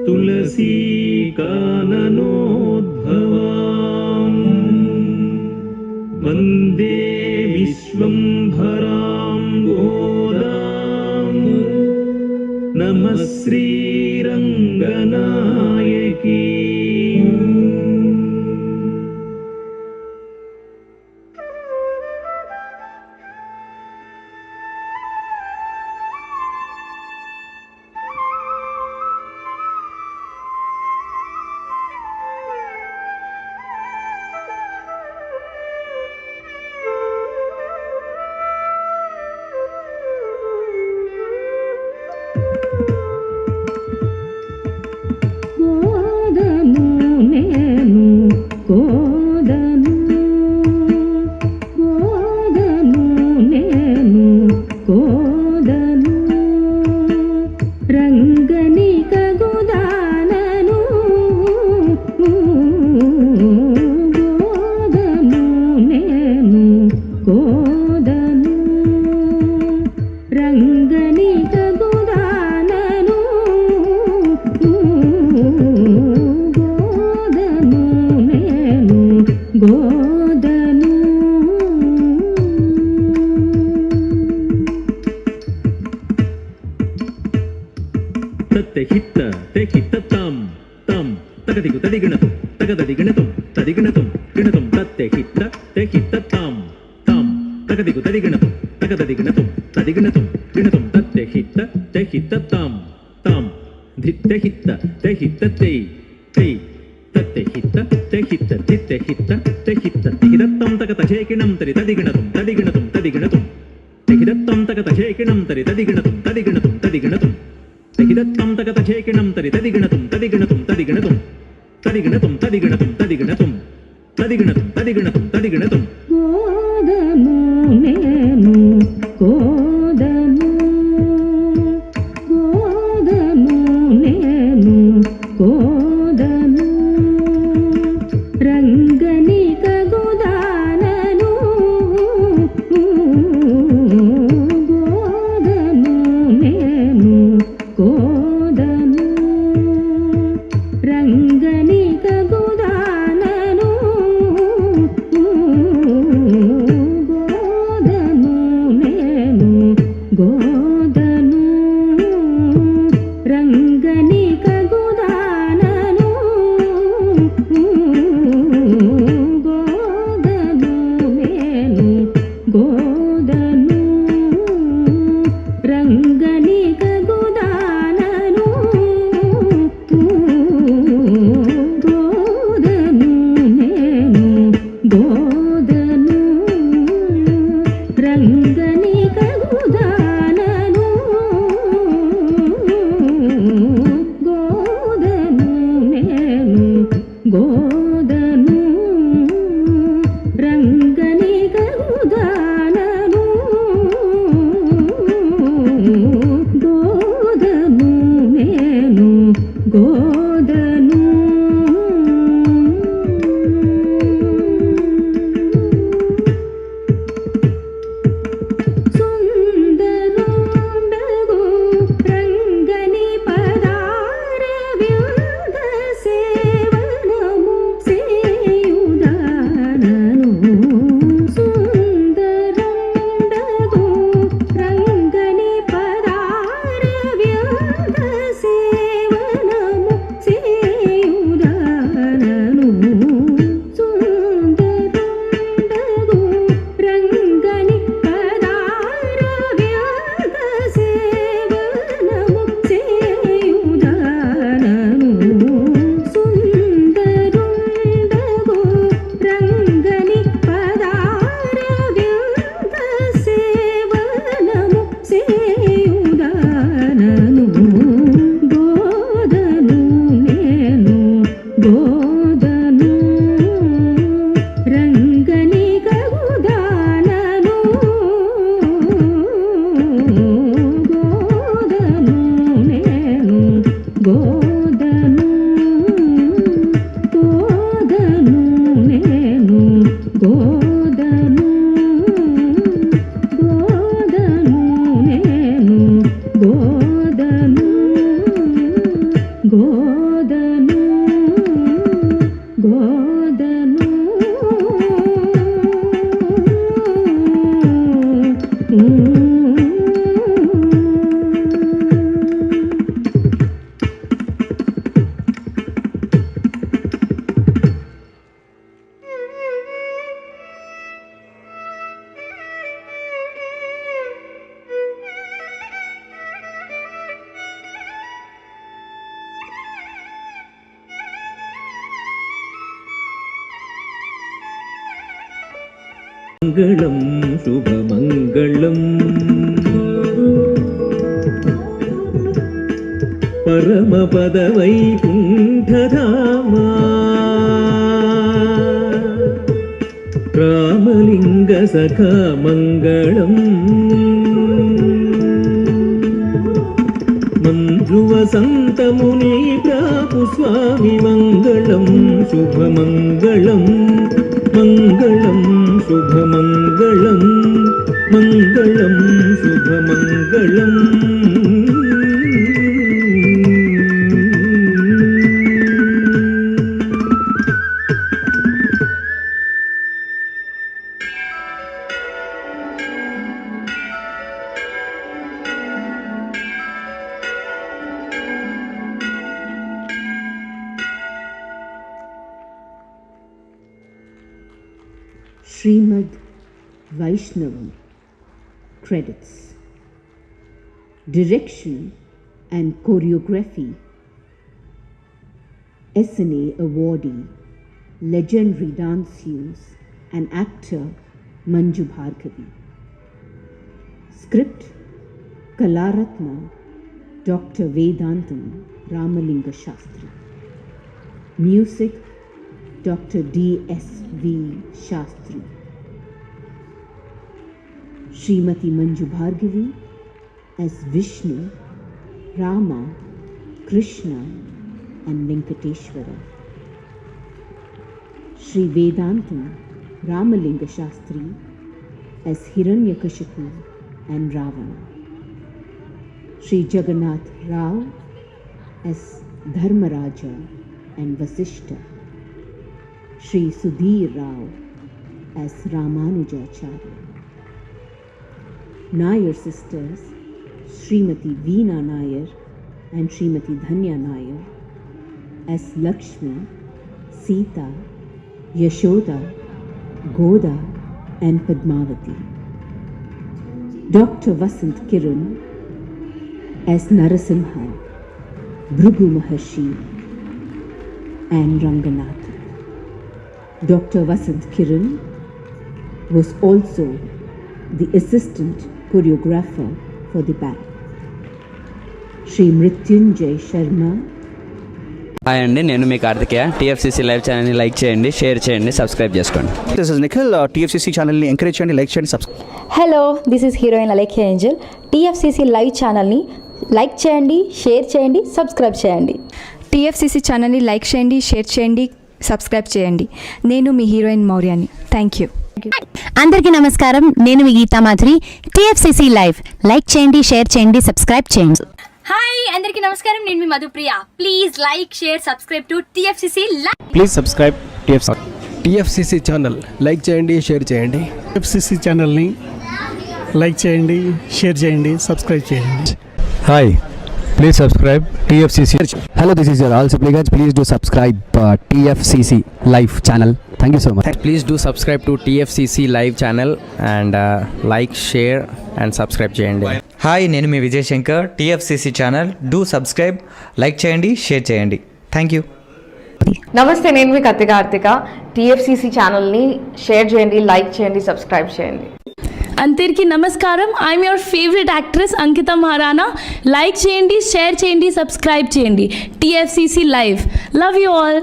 ತುಳಸಿ ಕಾನನೋದ್ಭವಾಂ ವಂದೇ ವಿಶ್ವಂಭರಾಂ ಗೋದಾಂ ನಮಃ ಶ್ರೀರಂಗನಾಯಕಿ. గో మంగళం శుభమంగళం పరమపద వైకుంఠధామా రామలింగ సఖా మంగళం మంజువసంతముని ప్రాపు స్వామి మంగళం శుభమంగళం మంగళం శుభమంగళం మంగళం శుభమంగళం Srimad Vaishnavam. Credits. Direction and choreography. SNA awardee, legendary dancers and actor Manju Bhargavi. Script Kalaratna Dr. Vedantam Ramalinga Shastri. Music Dr. D.S.V. Shastri. Srimati Manju Bhargavi as Vishnu, Rama, Krishna and Venkateshwara. Sri Vedantam Ramalinga Shastri as Hiranyakashipu and Ravana. Sri Jagannath Rao as Dharmaraja and Vasishta. Shri Sudhir Rao as Ramanujacharya. Nair sisters Srimati Veena Nair and Srimati Dhanya Nair as Lakshmi, Sita, Yashoda, Goda and Padmavati. Dr. Vasant Kiran as Narasimha, Bhrigu Maharshi and Ranganath. Dr. Vasant Kiran was also the assistant choreographer for the ballet. Shri Mrityunjay Sharma. Hi అండి, నేను మీ Karthikeya. TFCC live ఛానల్ని like చేయండి, share చేయండి, subscribe చేసుకోండి. This is Nikhil. TFCC ఛానల్ని encourage చేయండి, like చేయండి, subscribe. Hello, this is heroine Alekhya Angel. TFCC live ఛానల్ని లైక్ చేయండి, షేర్ చేయండి, సబ్స్క్రైబ్ చేయండి. TFCC ఛానల్ని లైక్ చేయండి, షేర్ చేయండి, సబ్స్క్రైబ్ చేయండి. నేను మీ హీరోయిన్ మౌర్యాని. Thank you. అందరికీ నమస్కారం, నేను మీ Geetha Madhuri. TFCC live like చేయండి, షేర్ చేయండి, సబ్స్క్రైబ్ చేయండి. హాయ్ అందరికీ నమస్కారం, నేను మీ Madhupriya. Please like share subscribe to TFCC live. Please subscribe TFCC channel like చేయండి, షేర్ చేయండి. TFCC ఛానల్ని లైక్ చేయండి, షేర్ చేయండి, సబ్స్క్రైబ్ చేయండి. Hi, please subscribe TFCC. Hello, this is your all supplicants. Please do subscribe TFCC live channel. Thank you so much. Please do subscribe to TFCC live channel and like, share and subscribe చేయండి. Hi, నేను మీ Vijay Shankar. TFCC channel do subscribe, like చేయండి, share చేయండి. Thank you. నమస్తే, నేను మీ Karthika. TFCC ఛానల్ని share చేయండి, లైక్ చేయండి, సబ్స్క్రైబ్ చేయండి. అందరికీ నమస్కారం, I'm your favourite actress Ankita Maharana. Like చేయండి, షేర్ చేయండి, సబ్స్క్రైబ్ చేయండి. TFCC live. Love you all.